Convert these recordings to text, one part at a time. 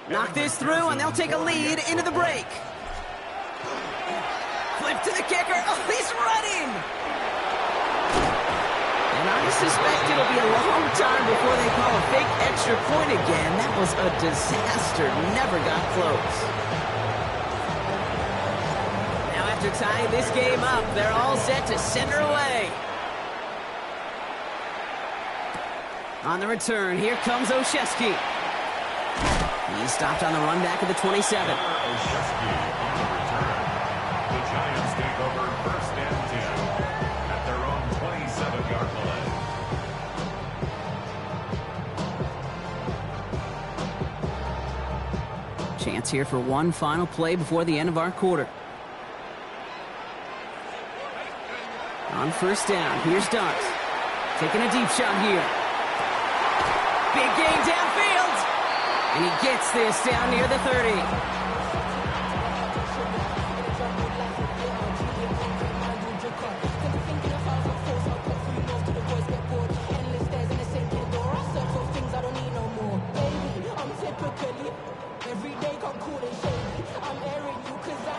Knock this through, and they'll take a lead into the break. Flip to the kicker. Oh, he's running! And I suspect it'll be a long time before they call a fake extra point again. That was a disaster. Never got close. Now after tying this game up, they're all set to send her away. On the return, here comes Olszewski. He's stopped on the run back of the 27. Olszewski on the return. The Giants take over 1st and 10 at their own 27-yard line. Chance here for one final play before the end of our quarter. On 1st down, here's Starks. Taking a deep shot here. Big gain downfield. And he gets this down near the 30.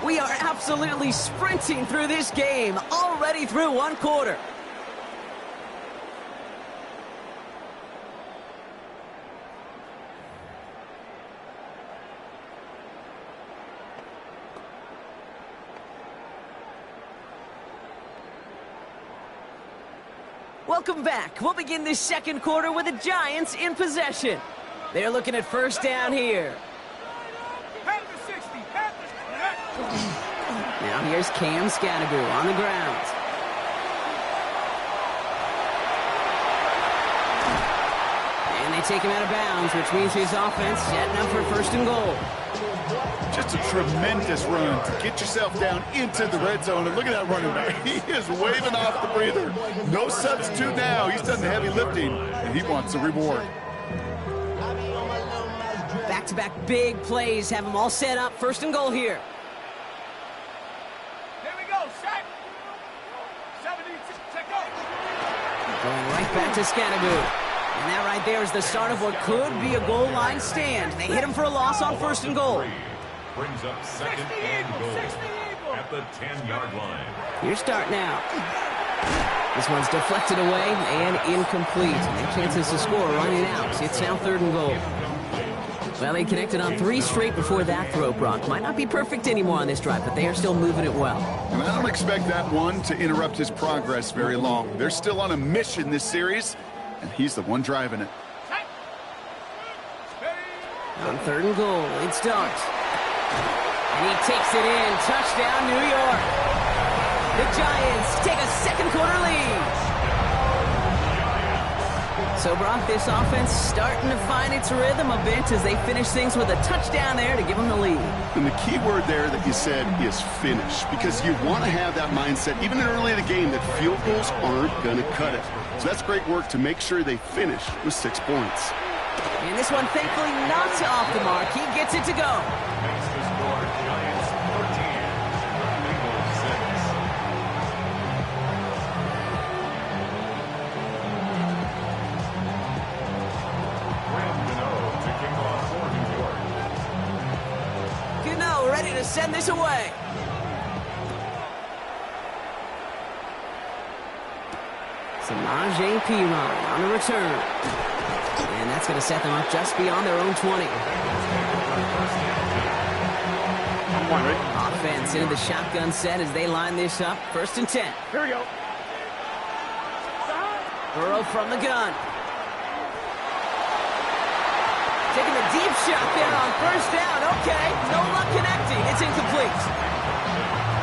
We are absolutely sprinting through this game, already through one quarter. Welcome back. We'll begin this second quarter with the Giants in possession. They're looking at 1st down here. Now here's Cam Scattergood on the ground. And they take him out of bounds, which means his offense setting up for 1st and goal. Just a tremendous run to get yourself down into the red zone. And look at that running back. He is waving off the breather. No substitute now. He's done the heavy lifting, and he wants a reward. Back-to-back big plays have them all set up. 1st and goal here. Here we go, set. 70, check go. Going right back to Scattergood. And that right there is the start of what could be a goal line stand. They hit him for a loss on 1st and goal. Brings up 2nd and goal at the 10-yard line. Here's Start now. This one's deflected away and incomplete. And chances to score running out. It's now 3rd and goal. Well, they connected on 3 straight before that throw, Brock. Might not be perfect anymore on this drive, but they are still moving it well. And I don't expect that one to interrupt his progress very long. They're still on a mission this series, and he's the one driving it. On 3rd and goal, it's Starks. And he takes it in. Touchdown, New York. The Giants take a second quarter lead. So, Brock, this offense starting to find its rhythm a bit as they finish things with a touchdown there to give them the lead. And the key word there that you said is finish, because you want to have that mindset, even early in the game, that field goals aren't going to cut it. So that's great work to make sure they finish with 6 points. And this one, thankfully, not off the mark. He gets it to go. Makes the score Giants 14, Bengals 6. Gano ready to send this away. Samaje Perine on the return. And that's going to set them up just beyond their own 20. Offense into the shotgun set as they line this up. 1st and 10. Here we go. Burrow from the gun. Taking the deep shot there on 1st down. Okay, no luck connecting. It's incomplete.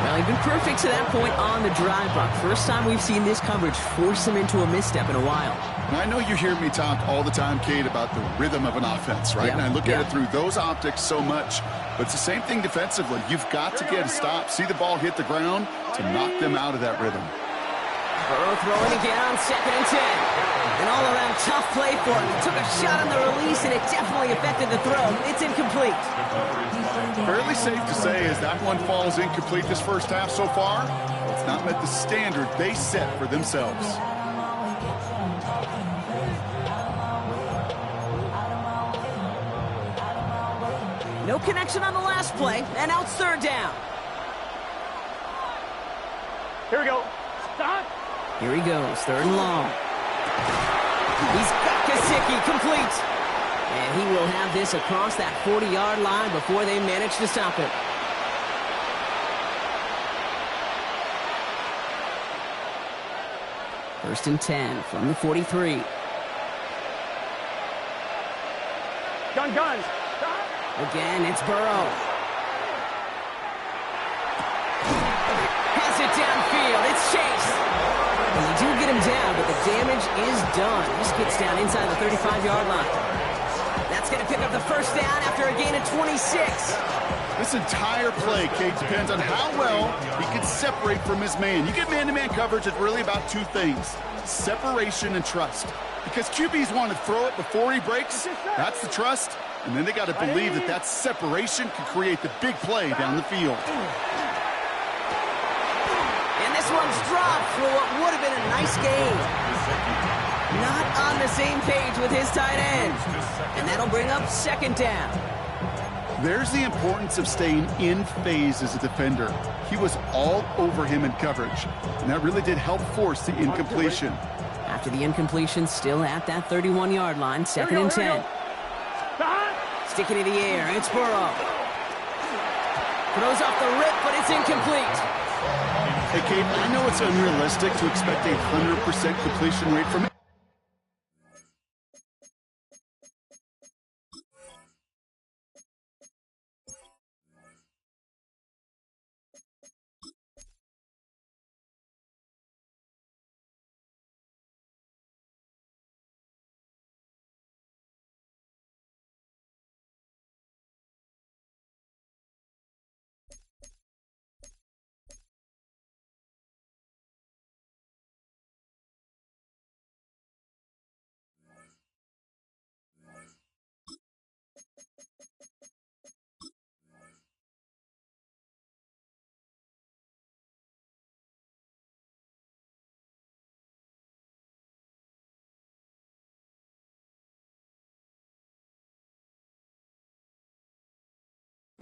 Well, he's been perfect to that point on the drive, Buck. First time we've seen this coverage force him into a misstep in a while. And I know you hear me talk all the time, Kate, about the rhythm of an offense, right? Yeah. And I look at it through those optics so much. But it's the same thing defensively. You've got to get a stop, see the ball hit the ground to knock them out of that rhythm. Burrow throwing again on 2nd and 10. An all-around tough play for him. He took a shot on the release, and it definitely affected the throw. It's incomplete. Fairly safe to say as that one falls incomplete this first half so far, it's not met the standard they set for themselves. No connection on the last play, and now it's third down. Here we go. Stop. Here he goes, third and long. He's got Gesicki complete. And he will have this across that 40-yard line before they manage to stop it. First and 10 from the 43. Gun. Again, it's Burrow. Has it downfield. It's Chase. And they do get him down, but the damage is done. This gets down inside the 35-yard line. That's going to pick up the first down after a gain of 26. This entire play, Kate, depends on how well he can separate from his man. You get man-to-man coverage, it's really about two things: separation and trust. Because QBs want to throw it before he breaks. That's the trust. And then they got to believe that that separation can create the big play down the field. And this one's dropped for what would have been a nice gain. Not on the same page with his tight end. And that'll bring up second down. There's the importance of staying in phase as a defender. He was all over him in coverage, and that really did help force the incompletion. After the incompletion, still at that 31-yard line, second and 10. Sticking in the air, it's Burrow. Throws off the rip, but it's incomplete. Hey, Kate, I know it's unrealistic to expect a 100% completion rate from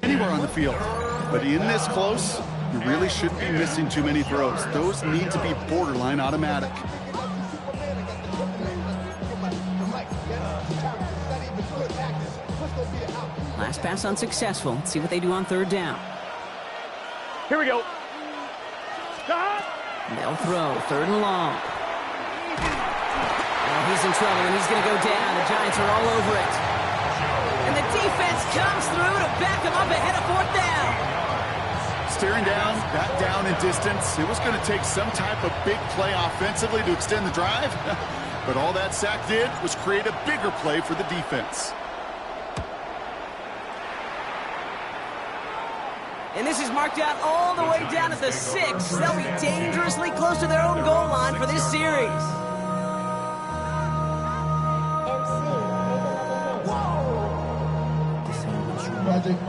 anywhere on the field. But in this close, you really shouldn't be missing too many throws. Those need to be borderline automatic. Last pass unsuccessful. Let's see what they do on third down. Here we go. Stop. They'll throw, third and long. Oh, he's in trouble, and he's going to go down. The Giants are all over it. And the defense comes through to back him up ahead of fourth down. Staring down, that down in distance. It was going to take some type of big play offensively to extend the drive. But all that sack did was create a bigger play for the defense. And this is marked out all the way down at the 6. They'll be dangerously close to their own goal line for this series. Project,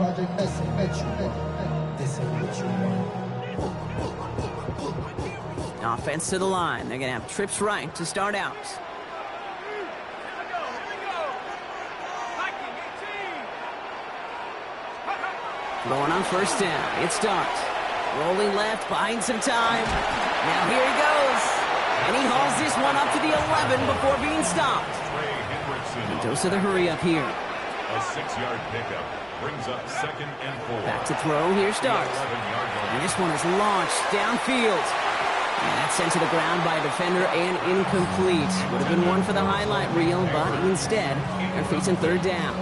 Offense to the line. They're going to have trips right to start out. Going on first down. It starts. Rolling left, buying some time. Now here he goes. And he hauls this one up to the 11 before being stopped. He goes to the hurry up here. A 6-yard pickup brings up 2nd and 4. Back to throw. Here starts. And this one is launched downfield. And that's sent to the ground by a defender and incomplete. Would have been one for the highlight reel, but instead, they're facing third down.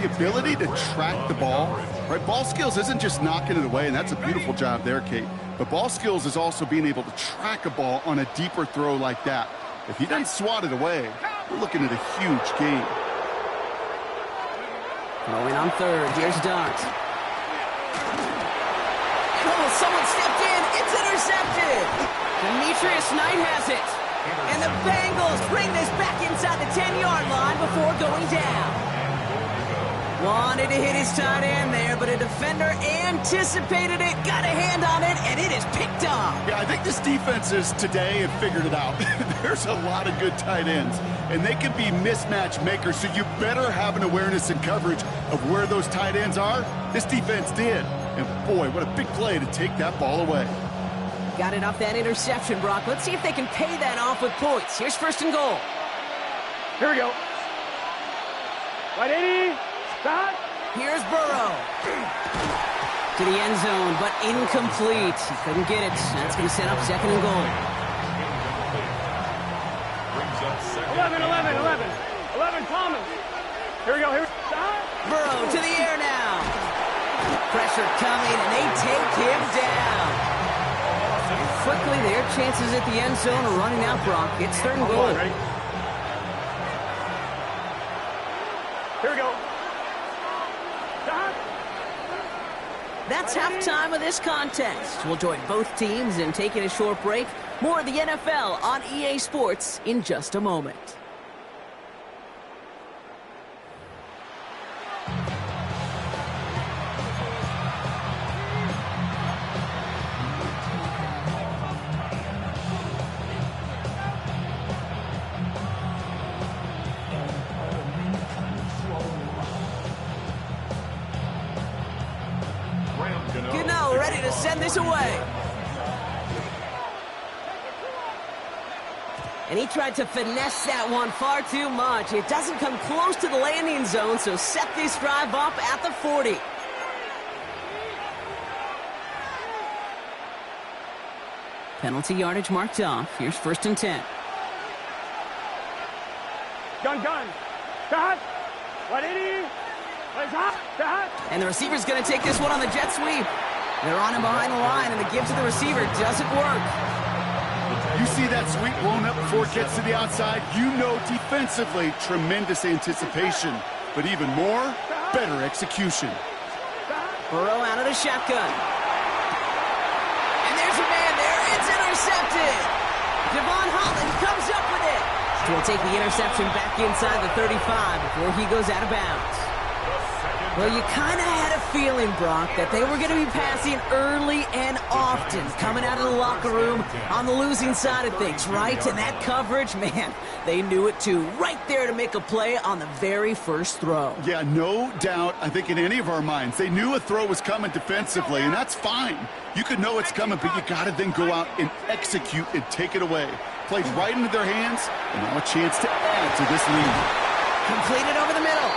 The ability to track the ball, right? Ball skills isn't just knocking it away, and that's a beautiful job there, Kate. But ball skills is also being able to track a ball on a deeper throw like that. If he doesn't swat it away, we're looking at a huge gain. Throwing on third. Here's Dart. Oh, someone stepped in. It's intercepted. Demetrius Knight has it. And the Bengals bring this back inside the 10-yard line before going down. Wanted to hit his tight end there, but a defender anticipated it, got a hand on it, and it is picked up. Yeah, I think this defense is today have figured it out. There's a lot of good tight ends, and they can be mismatch makers, so you better have an awareness and coverage of where those tight ends are. This defense did. And boy, what a big play to take that ball away. Got it off that interception, Brock. Let's see if they can pay that off with points. Here's 1st and goal. Here we go. Right 80. Stop. Here's Burrow. To the end zone, but incomplete. He couldn't get it. That's going to set up 2nd and goal. Brings up 11, 11 Thomas. Here we go. Here. Stop. Burrow to the air now. Pressure coming, and they take him down. And quickly, their chances at the end zone are running out, Brock. It's 3rd and goal. Ready? Here we go. Stop. That's halftime of this contest. We'll join both teams in taking a short break. More of the NFL on EA Sports in just a moment. Gano ready to send this away. And he tried to finesse that one far too much. It doesn't come close to the landing zone, so set this drive up at the 40. Penalty yardage marked off. Here's 1st and 10. Gun. Stop. 180. And the receiver's going to take this one on the jet sweep. They're on him behind the line, and the give to the receiver doesn't work. You see that sweep blown up before it gets to the outside, you know defensively, tremendous anticipation. But even more, better execution. Burrow out of the shotgun. And there's a man there. It's intercepted. Devon Holland comes up with it. He'll take the interception back inside the 35 before he goes out of bounds. Well, you kind of had a feeling, Brock, that they were going to be passing early and often, coming out of the locker room on the losing side of things, right? And that coverage, man, they knew it too. Right there to make a play on the very first throw. Yeah, no doubt, I think in any of our minds, they knew a throw was coming defensively, and that's fine. You could know it's coming, but you got to then go out and execute and take it away. Played right into their hands, and now a chance to add to this lead. Completed over the middle.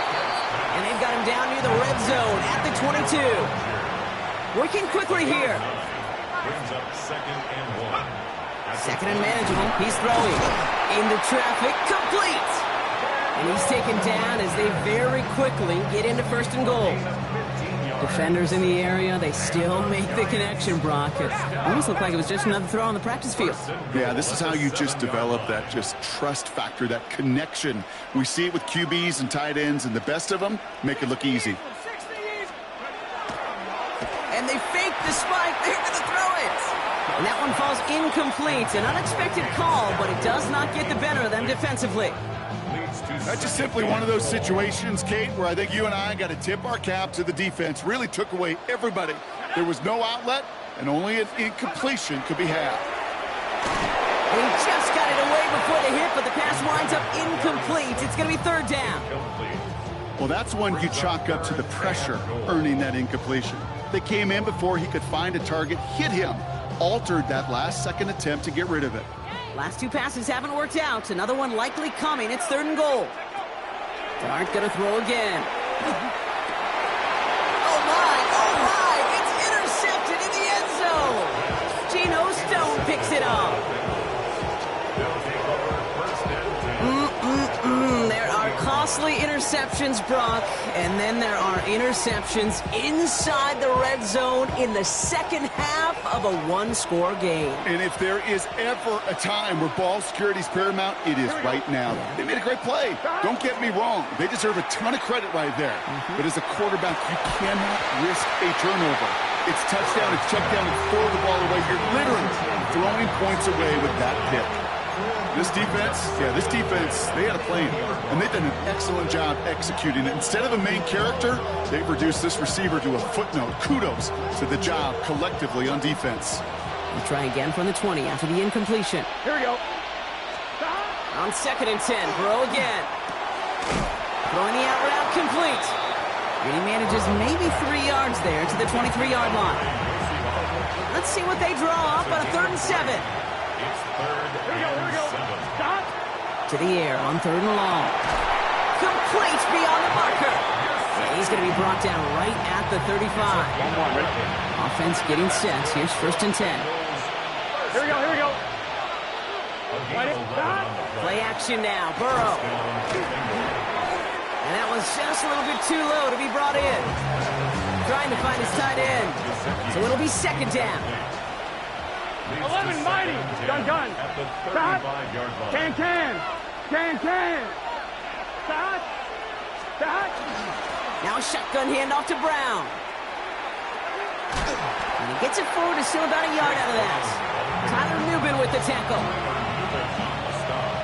And they've got him down near the red zone at the 22. Working quickly here. Brings up 2nd and 1. 2nd and manageable. He's throwing. Into traffic. Complete. And he's taken down as they very quickly get into 1st and goal. Defenders in the area, they still make the connection, Brock. It almost looked like it was just another throw on the practice field. Yeah, this is how you just develop that just trust factor, that connection. We see it with QBs and tight ends, and the best of them make it look easy. And they fake the spike. They're going to throw it. And that one falls incomplete. An unexpected call, but it does not get the better of them defensively. That's just simply one of those situations, Kate, where I think you and I got to tip our cap to the defense. Really took away everybody. There was no outlet, and only an incompletion could be had. He just got it away before the hit, but the pass winds up incomplete. It's going to be 3rd down. Well, that's one you chalk up to the pressure earning that incompletion. They came in before he could find a target, hit him, altered that last-second attempt to get rid of it. Last 2 passes haven't worked out. Another one likely coming. It's 3rd and goal. Dart going to throw again. Oh, my. It's intercepted in the end zone. Geno Stone picks it up. There are costly interceptions, Brock, and then there are interceptions inside the red zone in the second half of a one-score game. And if there is ever a time where ball security is paramount, it is right now. They made a great play. Don't get me wrong. They deserve a ton of credit right there. But as a quarterback, you cannot risk a turnover. It's touchdown, it's check down, and throw the ball away. You're literally throwing points away with that pick. This defense, they had a plan, and they've done an excellent job executing it. Instead of a main character, they've reduced this receiver to a footnote. Kudos to the job collectively on defense. We'll try again from the 20 after the incompletion. Here we go. On 2nd and 10, Burrow again. Throwing the out route complete. And he manages maybe 3 yards there to the 23-yard line. Let's see what they draw up on a 3rd and 7. It's 3rd Here we go. and 7. Stop. To the air on 3rd and long. Complete beyond the marker. And he's going to be brought down right at the 35. Offense getting set. Here's 1st and 10. Here we go. Play action now. Burrow. And that was just a little bit too low to be brought in. Trying to find his tight end. So it'll be 2nd down. 11 mighty. Gun. At the Stop. 35-yard line. Can. Stop. Now a shotgun handoff to Brown. And he gets it forward to still about a yard out of that. Tyler Newbin with the tackle.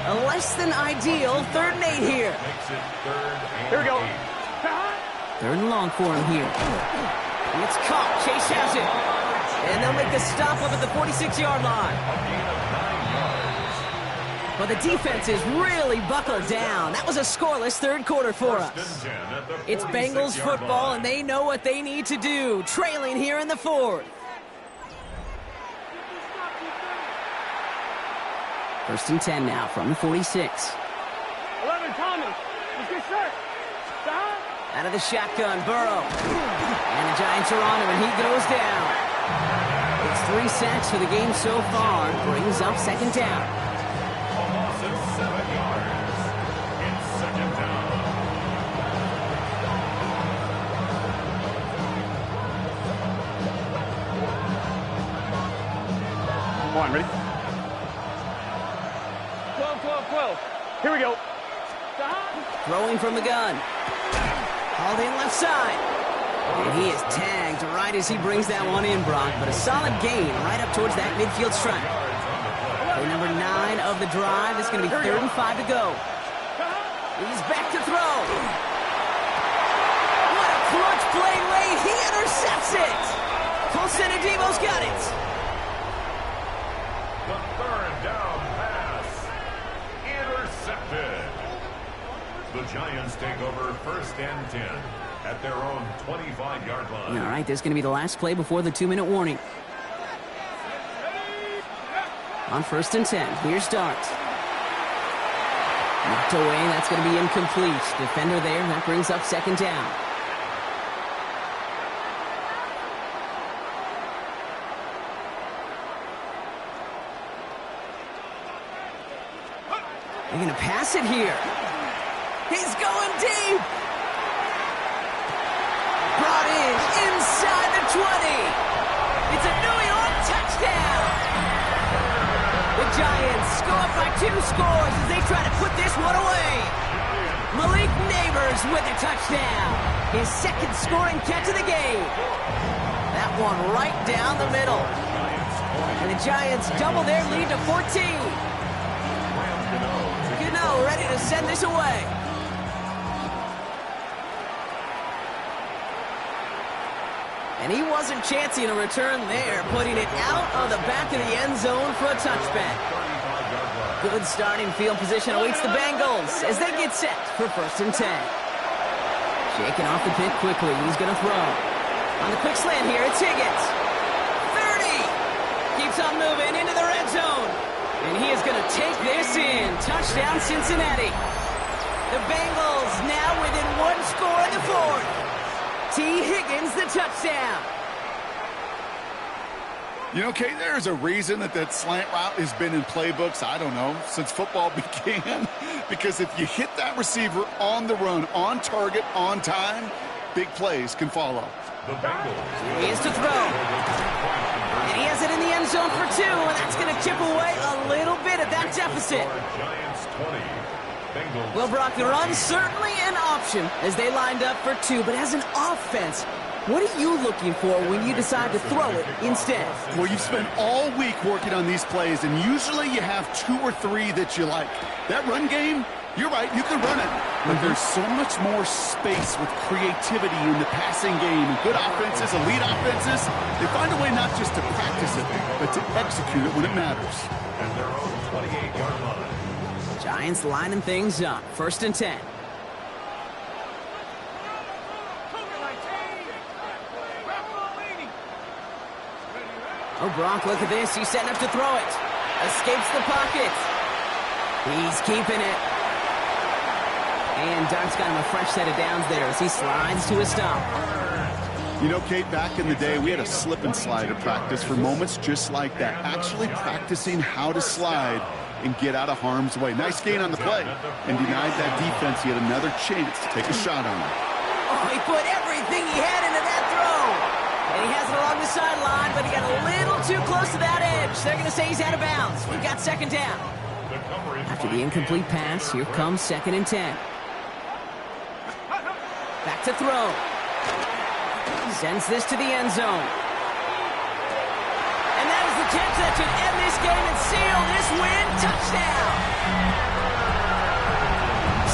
A less than ideal 3rd and 8 here. Makes it 3rd and Here we go. 8. Stop. 3rd and long for him here. And it's caught. Chase has it. And they'll make the stop up at the 46-yard line. But the defense is really buckled down. That was a scoreless 3rd quarter for us. It's Bengals football, and they know what they need to do. Trailing here in the 4th. 1st and 10 now from the 46. 11 Thomas. Let's get set. Stop. Out of the shotgun, Burrow. And the Giants are on him, and he goes down. It's 3 sacks for the game so far. Brings up 2nd down. A loss of 7 yards. It's 2nd down. Come on, ready? 12. Here we go. Stop. Throwing from the gun. Hauled in left side. And he is tagged right as he brings that one in, Brock. But a solid gain right up towards that midfield stripe. Play number 9 of the drive. It's going to be 3rd and 5 to go. He's back to throw. What a clutch play late. He intercepts it. Colson Adebo's got it. The 3rd down pass. Intercepted. The Giants take over 1st and 10 at their own 25-yard line. All right, this is going to be the last play before the 2-minute warning. On 1st and 10, here's Dart. Knocked away, that's going to be incomplete. Defender there, that brings up 2nd down. They're going to pass it here. He's going deep. Brought in inside the 20. It's a New York touchdown. The Giants go up by 2 scores as they try to put this one away. Malik Neighbors with a touchdown. His 2nd scoring catch of the game. That one right down the middle. And the Giants double their lead to 14. Gano ready to send this away. And he wasn't chancing a return there, putting it out of the back of the end zone for a touchback. Good starting field position awaits the Bengals as they get set for 1st and 10. Shaking off the pick quickly. He's going to throw. On the quick slant here, it's Higgins. 30. Keeps on moving into the red zone. And he is going to take this in. Touchdown, Cincinnati. The Bengals now within 1 score in the 4th. T. Higgins, the touchdown. You know, Kate, there's a reason that slant route has been in playbooks, I don't know, since football began. Because if you hit that receiver on the run, on target, on time, big plays can follow. The Bengals. He is to throw. And he has it in the end zone for 2, and that's going to chip away a little bit at that deficit. Giants 20. Bengals. Well, Brock, the run's certainly an option as they lined up for 2, but as an offense, what are you looking for when you decide to throw it instead? Well, you've spent all week working on these plays, and usually you have 2 or 3 that you like. That run game, you're right, you can run it. But there's so much more space with creativity in the passing game. And good offenses, elite offenses, they find a way not just to practice it, but to execute it when it matters. At their own 28-yard line. Giants lining things up. 1st and 10. Oh, Gronk, look at this. He's setting up to throw it. Escapes the pocket. He's keeping it. And Dart's got him a fresh set of downs there as he slides to a stop. You know, Kate, back in the day, we had a slip and slide at practice for moments just like that. Actually practicing how to slide and get out of harm's way. Nice gain on the play. And denied that defense. He had another chance to take a shot on him. Oh, he put everything he had into that throw. And he has it along the sideline, but he got a little too close to that edge. They're going to say he's out of bounds. We've got 2nd down. After the incomplete pass, here comes 2nd and 10. Back to throw. Sends this to the end zone. And that is the catch that should end this game and seal this win. Touchdown.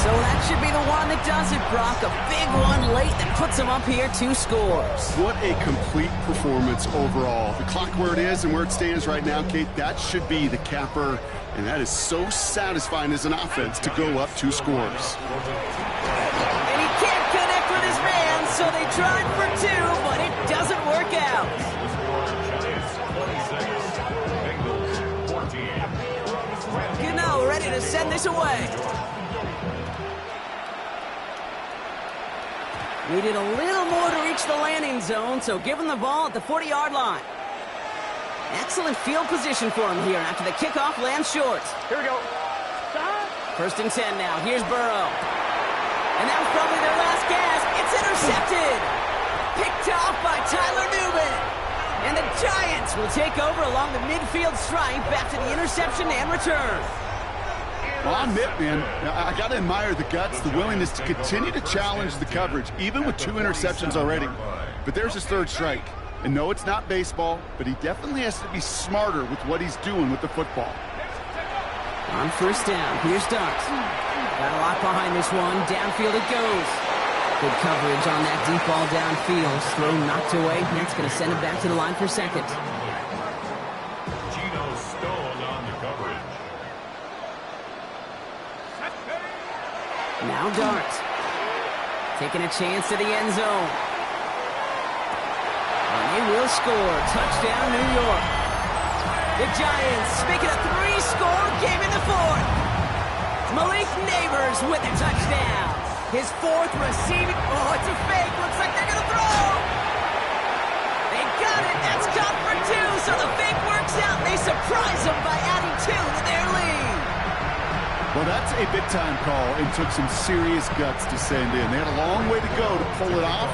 So that should be the one that does it, Brock. A big one late that puts him up here 2 scores. What a complete performance overall. The clock where it is and where it stands right now, Kate, that should be the capper. And that is so satisfying as an offense to go up 2 scores. And he can't connect with his man, so they tried for 2, but it doesn't work out. Gano ready to send this away. Needed a little more to reach the landing zone, so give him the ball at the 40-yard line. Excellent field position for him here after the kickoff lands short. Here we go. 1st and 10 now. Here's Burrow. And that was probably their last gasp. It's intercepted. Picked off by Tyler Newman. And the Giants will take over along the midfield stripe after the interception and return. Well, I'll admit, man, I got to admire the guts, the willingness to continue to challenge the coverage, even with 2 interceptions already. But there's his 3rd strike. And no, it's not baseball, but he definitely has to be smarter with what he's doing with the football. On 1st down, here's Dart. Got a lot behind this one. Downfield it goes. Good coverage on that deep ball downfield. Throw knocked away. That's going to send it back to the line for 2nd. Now Dart. Taking a chance to the end zone. And they will score. Touchdown, New York. The Giants make it a 3-score game in the 4th. Malik Neighbors with a touchdown. His 4th receiving. Oh, it's a fake. Looks like they're going to throw. They got it. That's caught for 2. So the fake works out. They surprise them by adding 2 to their lead. Well, that's a big-time call and took some serious guts to send in. They had a long way to go to pull it off.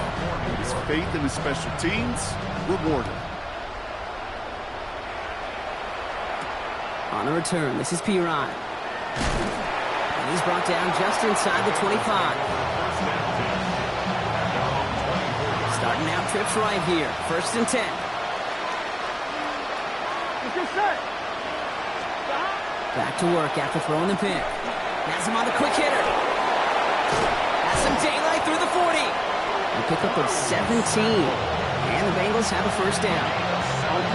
His faith in his special teams rewarded. On a return, this is P. Ryan. And he's brought down just inside the 25. Starting out trips right here. 1st and 10. Back to work after throwing the pick. Has him on the quick hitter. Has some daylight through the 40. A pickup of 17. And the Bengals have a 1st down.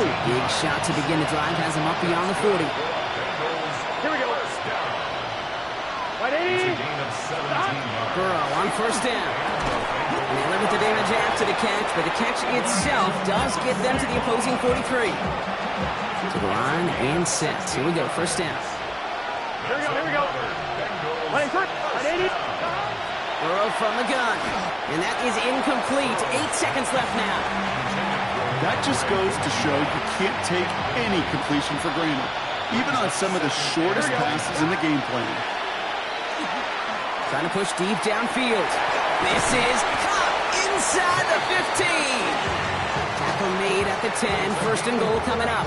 Big shot to begin the drive. Has him up beyond the 40. Here we go. Right, 80. Burrow on 1st down. And they limit the damage after the catch, but the catch itself does get them to the opposing 43. To the line and set. Here we go, 1st down. Here we go. Right, 80. Burrow from the gun. And that is incomplete. 8 seconds left now. That just goes to show you can't take any completion for granted, even on some of the shortest passes in the game plan. Trying to push deep downfield. This is caught inside the 15. Tackle made at the 10. 1st and goal coming up.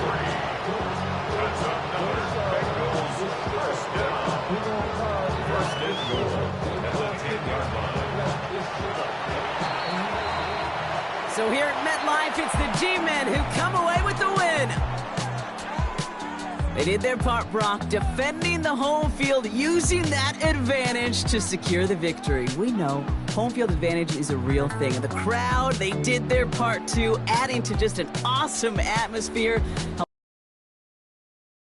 So here at MetLife, it's the G-Men who come away with the win. They did their part, Brock, defending the home field, using that advantage to secure the victory. We know home field advantage is a real thing. And the crowd, they did their part too, adding to just an awesome atmosphere, helping